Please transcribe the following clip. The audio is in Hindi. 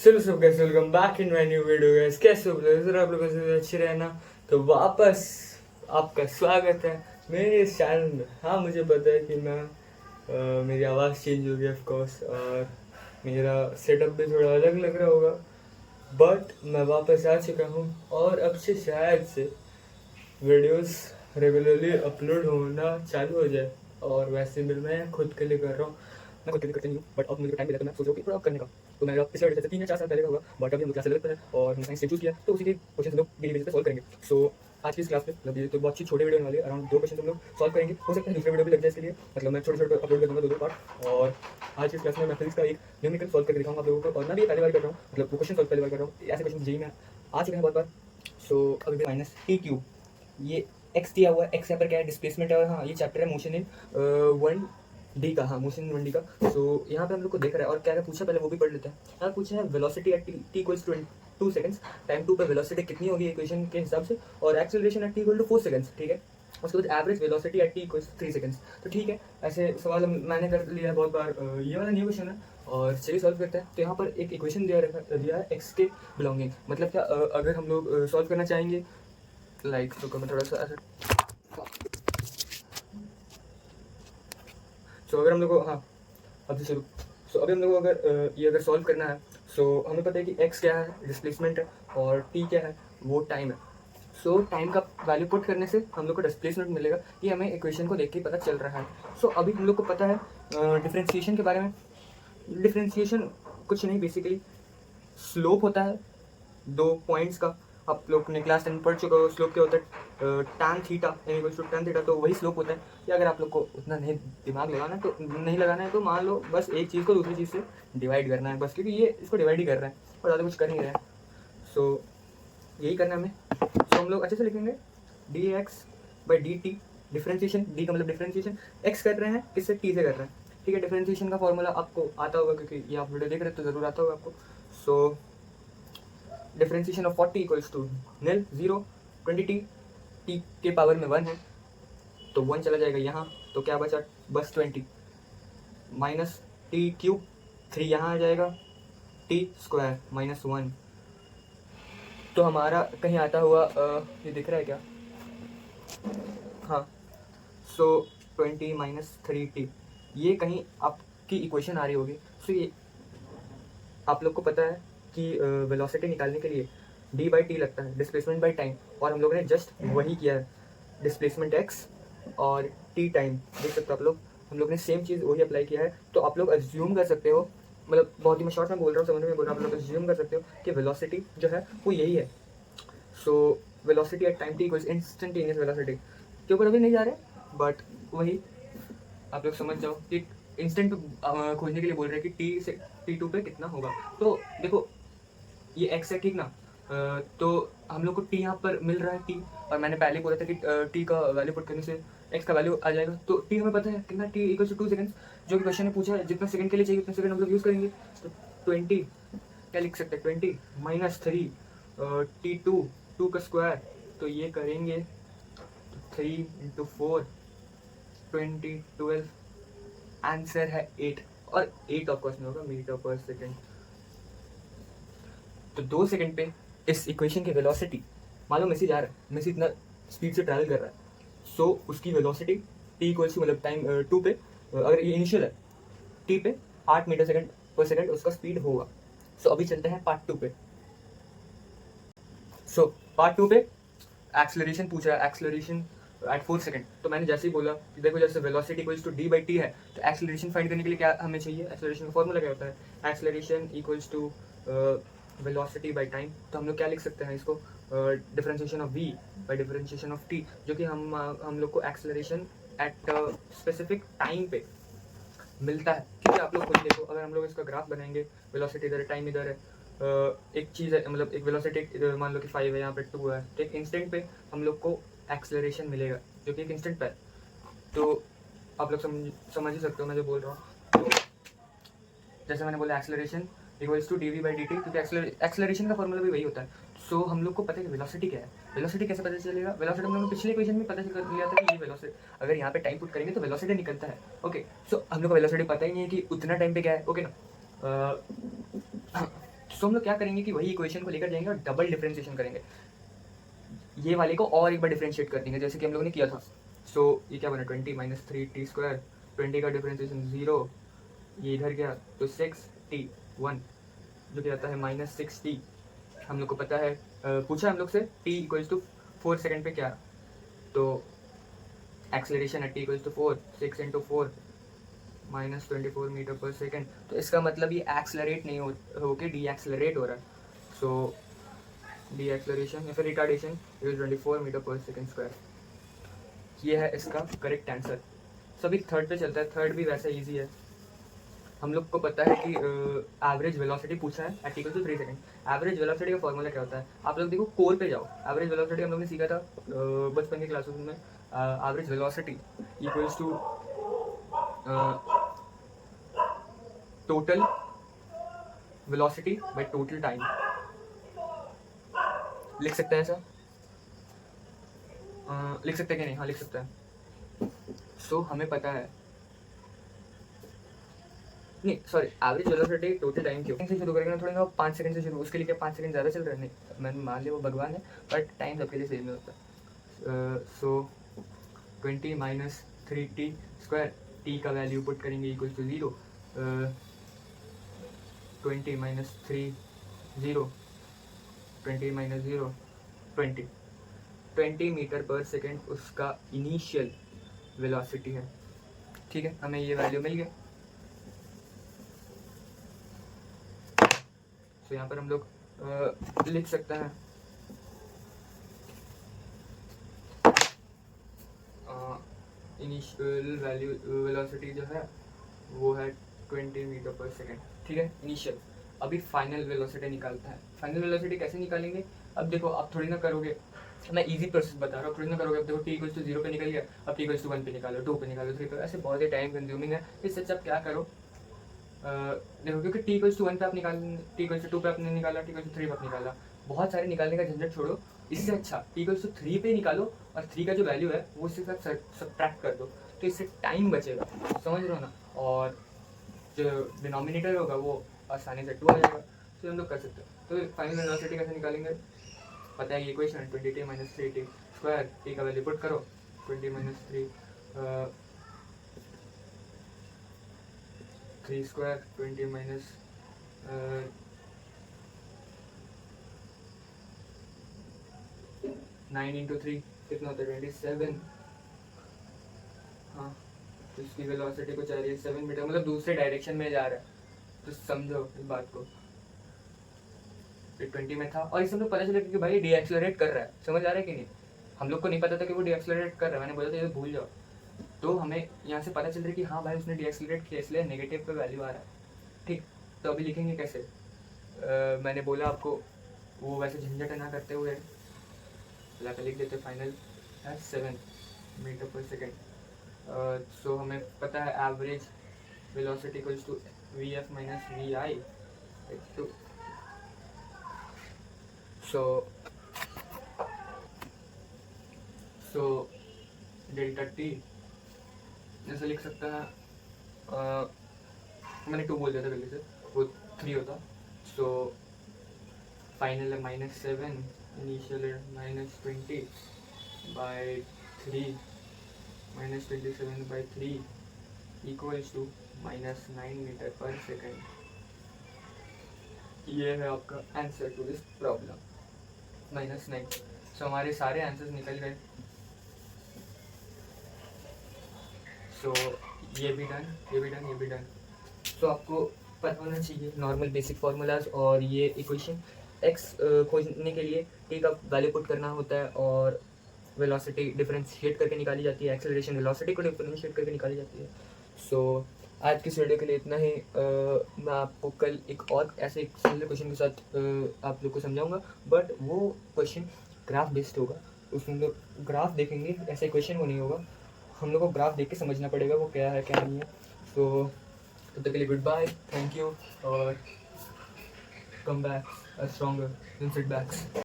चलो सब कैसे welcome back in my new video guys. कैसे हो सर आप लोगों से अच्छे रहना। तो वापस आपका स्वागत है मेरे इस चैनल में। हाँ मुझे पता है कि मेरी आवाज़ चेंज हो गई ऑफ कोर्स, और मेरा सेटअप भी थोड़ा अलग लग रहा होगा, बट मैं वापस आ चुका हूँ और अब से शायद से वीडियोस रेगुलरली अपलोड होना चालू हो जाए। और वैसे भी मैं खुद के लिए कर रहा हूँ, मैं खुद के लिए करता नहीं हूँ, बट अब मुझे टाइम मिला तो मैं सोच रहा हूँ कि थोड़ा करने का। तो मेरा पिछले वीडियो से 3 या 4 साल पहले का होगा, बट अभी हम लोग क्लास 11 है और हमने साइंस चूज किया, तो उसी के क्वेश्चन हम लोग डेली बेसिस पे सॉल्व करेंगे। सो आज की इस क्लास में मतलब ये तो बहुत ही छोटे वीडियो होने वाले हैं, अराउंड 2 क्वेश्चन हम लोग सॉल्व करेंगे। हो सकता है दूसरे वीडियो भी लग जाए इसके लिए, मतलब मैं छोटे छोटे अपलोड कर दूंगा 2-2 पार्ट। और आज की इस क्लास में मैं फिजिक्स का एक न्यूमेरिकल सॉल्व करके दिखाऊंगा आप लोगों को, और मैं भी पहली बार कर रहा हूँ, मतलब वो क्वेश्चन सॉल्व पहली बार कर रहा हूँ। ऐसे क्वेश्चन जेई में आ चुके हैं बहुत बार। सो अभी भी माइनस टी क्यूब, ये एक्स दिया हुआ है, एक्स यहाँ पर क्या है डिस्प्लेसमेंट है, और हाँ ये चैप्टर है मोशन इन 1D का। हाँ मोशन इन 1D का। सो यहाँ पे हम लोग को देख रहा है, और क्या क्या पूछा पहले वो भी पढ़ लेते हैं। यहाँ पूछा है velocity at T equals to 2 seconds, time 2 पे वेलोसिटी कितनी होगी इक्वेशन के हिसाब से, और acceleration at T equal to 4 seconds, ठीक है। उसके बाद average velocity at T equals 3 seconds. तो ठीक है, ऐसे सवाल मैंने कर लिया है बहुत बार। ये वाला न्यू क्वेश्चन है और चलिए सॉल्व करते हैं। तो यहाँ पर एक इक्वेशन दिया है एक्स के बिलोंगिंग, मतलब क्या अगर हम लोग सॉल्व करना चाहेंगे लाइक, तो मैं थोड़ा सा ऐसे, सो अगर हम लोग को, हाँ अब से शुरू। सो अभी हम लोग को अगर ये अगर सॉल्व करना है, सो हमें पता है कि x क्या है डिस्प्लेसमेंट है, और t क्या है वो टाइम है। सो टाइम का वैल्यू पुट करने से हम लोग को डिस्प्लेसमेंट मिलेगा, ये हमें इक्वेशन को देख के पता चल रहा है। सो अभी हम लोग को पता है डिफरेंशिएशन के बारे में। डिफरेंशिएशन कुछ नहीं, बेसिकली स्लोप होता है 2 पॉइंट्स का। आप लोग ने क्लास 10 पढ़ चुका हो, स्लोप क्या होता है tan theta equals to tan theta, तो वही स्लोप होता है। या अगर आप लोग को उतना नहीं दिमाग लगाना है तो नहीं लगाना है, तो मान लो बस एक चीज़ को दूसरी चीज़ से डिवाइड करना है बस, क्योंकि ये इसको डिवाइड ही कर रहा है और ज़्यादा कुछ कर नहीं रहा है। सो यही करना है हमें। सो हम लोग अच्छे से लिखेंगे D x by D T, differentiation, D का मतलब डिफ्रेंशिएशन, एक्स कर रहे हैं किससे, टी से कर रहे हैं, ठीक है। डिफ्रेंशिएशन का फॉर्मूला आपको आता होगा, क्योंकि ये आप वीडियो देख रहे हैं तो ज़रूर आता होगा आपको। So differentiation of 40 equals to nil 0 20t, t के पावर में 1 है तो 1 चला जाएगा यहाँ, तो क्या बचा बस 20 माइनस टी क्यूब, 3 यहाँ आ जाएगा, टी स्क्वायर माइनस 1। तो हमारा कहीं आता हुआ ये दिख रहा है क्या, हाँ। सो 20 माइनस 3t, ये कहीं आपकी इक्वेशन आ रही होगी। सो ये आप लोग को पता है कि वेलोसिटी निकालने के लिए d बाई टी लगता है, डिस्प्लेसमेंट बाई टाइम, और हम लोगों ने जस्ट वही किया है, डिस्प्लेसमेंट x और t टाइम। देख सकते हो आप लोग, हम लोग ने सेम चीज़ वही अप्लाई किया है। तो आप लोग अज्यूम कर सकते हो, मतलब बहुत ही मैं शॉर्ट में बोल रहा हूँ, समझ में बोल रहा हूँ, आप लोग अज्यूम कर सकते हो कि वेलोसिटी जो है वो यही है। So velocity at time T equals instantaneous velocity के ऊपर अभी नहीं जा रहे, बट वही आप लोग समझ जाओ कि इंस्टेंट खोजने के लिए बोल रहे हैं कि टी से t2 पे कितना होगा। तो देखो ये x है, ठीक ना। तो हम लोग को t यहाँ पर मिल रहा है t, और मैंने पहले बोला था कि t का वैल्यू पुट करने से x का वैल्यू आ जाएगा। तो t हमें पता है कितना, t इक्वल टू 2 सेकंड्स, जो कि क्वेश्चन में पूछा है जितना सेकंड के लिए चाहिए उतना सेकंड हम लोग यूज़ करेंगे। तो 20 क्या लिख सकते हैं, 20 माइनस 3 t2, 2 का स्क्वायर, तो ये करेंगे 3 इंटू 4 20 12, आंसर है 8। और 8 ऑफ कोर्स में होगा मीटर पर सेकंड। तो 2 सेकंड पे इस इक्वेशन की वेलोसिटी, मान लो मैसेज आ रहा है, मैसेज इतना स्पीड से ट्रैवल कर रहा है, सो उसकी वेलोसिटी टी इक्वल्स टू मतलब टाइम 2 पे, अगर ये इनिशियल है टी पे 8 मीटर सेकंड पर सेकंड उसका स्पीड होगा। सो अभी चलते हैं पार्ट 2 पे। सो पार्ट 2 पे एक्सेलरेशन पूछ रहा है, एक्सेलरेशन एट 4 सेकंड। तो मैंने जैसे ही बोला कि देखो जैसे velocity equals to D by T है, तो एक्सेलरेशन फाइंड करने के लिए क्या हमें चाहिए, एक्सेलरेशन का फॉर्मूला क्या होता है, acceleration equals to velocity by time. तो हम लोग क्या लिख सकते हैं इसको, differentiation of v by differentiation of t, जो कि हम लोग को एक्सेलरेशन एट स्पेसिफिक टाइम पे मिलता है। ठीक है, आप लोग खुद देखो, अगर हम लोग इसका ग्राफ बनाएंगे, वेलोसिटी इधर है, टाइम इधर है, एक चीज़ है, मतलब एक वेलोसिटी मान लो कि 5 है, यहाँ पे 2 है, तो एक इंस्टेंट पे हम लोग को एक्सेलरेशन मिलेगा जो कि एक इंस्टेंट पे है। तो आप लोग समझ ही सकते हो मैं जो बोल रहा हूँ। तो जैसे मैंने बोला acceleration equals to D V by D T, क्योंकि एक्सेलरेशन का फॉर्मूला भी वही होता है। सो हम लोग को पता है कि वेलोसिटी क्या है, वेलोसिटी कैसे पता चलेगा, वेलोसिटी हम लोगों ने पिछले इक्वेशन में पता कर लिया था कि ये वेलोसिटी, अगर यहाँ पे टाइम पुट करेंगे तो वेलोसिटी निकलता है। ओके, सो हम लोग को वेलोसिटी पता ही नहीं है कि उतना टाइम पे क्या है, ओके ना। सो सो हम लोग क्या करेंगे कि वही इक्वेशन को लेकर जाएंगे और डबल डिफ्रेंशिएशन करेंगे, ये वाले को और एक बार डिफ्रेंशिएट कर देंगे जैसे कि हम लोगों ने किया था। सो ये क्या बना 20 माइनस 3t², 20 का डिफ्रेंशिएशन 0, ये इधर गया तो 6t1 जो कि आता है -6t। हम लोग को पता है पूछा हम लोग से t इक्वल्स टू 4 सेकेंड पे क्या, तो एक्सेलरेशन है t equals to 4, 6 into 4 -24 metre पर सेकेंड। तो इसका मतलब ये एक्सेलरेट नहीं होके डी एक्सेलरेट हो रहा है। सो डी एक्सेलरेशन या फिर रिटार्डेशन इज 24 मीटर पर सेकेंड स्क्वायर। ये है इसका करेक्ट आंसर। सभी थर्ड पे चलता है, थर्ड भी वैसा इजी है। हम लोग को पता है कि एवरेज वेलोसिटी पूछा है at equal to 3 second. Average velocity का फॉर्मूला क्या होता है, आप लोग देखो कोर पे जाओ। एवरेज वेलोसिटी हम लोग ने सीखा था बचपन की क्लासेस में। Average velocity equals to total velocity by total time. लिख सकते हैं ऐसा, लिख सकते हैं कि नहीं? हाँ लिख सकते हैं। सो हमें पता है, नहीं sorry, average velocity total time क्यों से शुरू करेंगे ना, थोड़ी ना 5 सेकंड से शुरू, उसके लिए क्या 5 सेकंड ज़्यादा चल रहा है? नहीं, मैंने मान लिया वो भगवान है, बट टाइम सबके लिए सेम ही होता है। सो 20 माइनस 3t², t का वैल्यू पुट करेंगे equal to 0, 20 minus 3 0, 20 minus 0 20 metre पर सेकेंड उसका इनिशियल वेलोसिटी है। ठीक है, हमें ये वैल्यू मिल गया। तो यहाँ पर हम लोग लिख सकते हैं इनिशियल वैल्यू वेलोसिटी जो है वो है 20 मीटर पर सेकेंड। ठीक है, इनिशियल। अभी फाइनल वेलोसिटी निकालता है। फाइनल वेलोसिटी कैसे निकालेंगे? अब देखो, आप थोड़ी ना करोगे, मैं इजी प्रोसेस बता रहा हूँ, थोड़ी ना करोगे। अब देखो t इक्वल्स टू 0 पे निकल गया, अब t इक्वल्स टू 1 पे निकालो, 2 पे निकालो, 3 पे, ऐसे बहुत ही टाइम कंज्यूमिंग है। इससे अच्छा आप क्या करो, देखो क्योंकि t इक्वल्स टू 1 पे आप निकाल, t इक्वल्स टू 2 पे आपने निकाला, t इक्वल्स टू 3 पे आप निकाला, बहुत सारे निकालने का झंझट छोड़ो। इससे अच्छा t इक्वल्स टू 3 पे निकालो और 3 का जो वैल्यू है वो इसके साथ सब्ट्रैक्ट कर दो, तो इससे टाइम बचेगा, समझ रहे हो ना? और जो डिनोमिनेटर होगा वो आसानी से 2 आ जाएगा। तो हम लोग कर सकते हैं। तो फाइनल वेलोसिटी कैसे निकालेंगे? पता है ये इक्वेशन है 20t माइनस 3t², t का वैल्यू पुट करो 20 माइनस 3 20 माइनस 9 इंटू 3 कितना होता है 27। हाँ, तो इसकी वेलोसिटी को चाहिए 7 मीटर, मतलब दूसरे डायरेक्शन में जा रहा है, तो समझो इस बात को। 20 में था और इससे हम लोग पता चला कि भाई डी एक्सेलरेट कर रहा है, समझ आ रहा है कि नहीं? हम लोग को नहीं पता था कि वो डी एक्सेलरेट कर रहा है, मैंने बोला था ये भूल जाओ। तो हमें यहाँ से पता चल रहा है कि हाँ भाई उसने डी एक्सेलरेट किया, इसलिए नेगेटिव पे वैल्यू आ रहा है। ठीक, तो अभी लिखेंगे कैसे? मैंने बोला आपको वो वैसे झंझट ना करते हुए लिख देते फाइनल है 7 मीटर पर सेकेंड। सो हमें पता है average velocity equals to V F minus V I two, so delta T जैसे लिख सकते हैं, मैंने 2 बोल दिया था पहले से, वो 3 होता। सो फाइनल है -7, इनिशियल है -20 by 3, -27 by 3 equals to -9 metre पर सेकेंड। ये है आपका answer to this problem, -9। So हमारे सारे आंसर्स निकल गए। सो ये भी डन, ये भी डन, ये भी डन। तो आपको पता होना चाहिए नॉर्मल बेसिक फार्मूलाज, और ये इक्वेशन x खोजने के लिए t का वैल्यू पुट करना होता है और वेलोसिटी डिफरेंशिएट करके निकाली जाती है, एक्सेलरेशन वेलोसिटी को डिफरेंशिएट करके निकाली जाती है। सो आज की वीडियो के लिए इतना ही। मैं आपको कल एक और ऐसे एक सिमिलर क्वेश्चन के साथ आप लोग को समझाऊंगा, बट वो क्वेश्चन ग्राफ बेस्ड होगा। उसमें हम लोग ग्राफ देखेंगे, ऐसे क्वेश्चन वो नहीं होगा, हम लोग को ग्राफ देख के समझना पड़ेगा वो क्या है क्या नहीं है। तो तब तक के लिए गुड बाय, थैंक यू, और come back stronger than setbacks.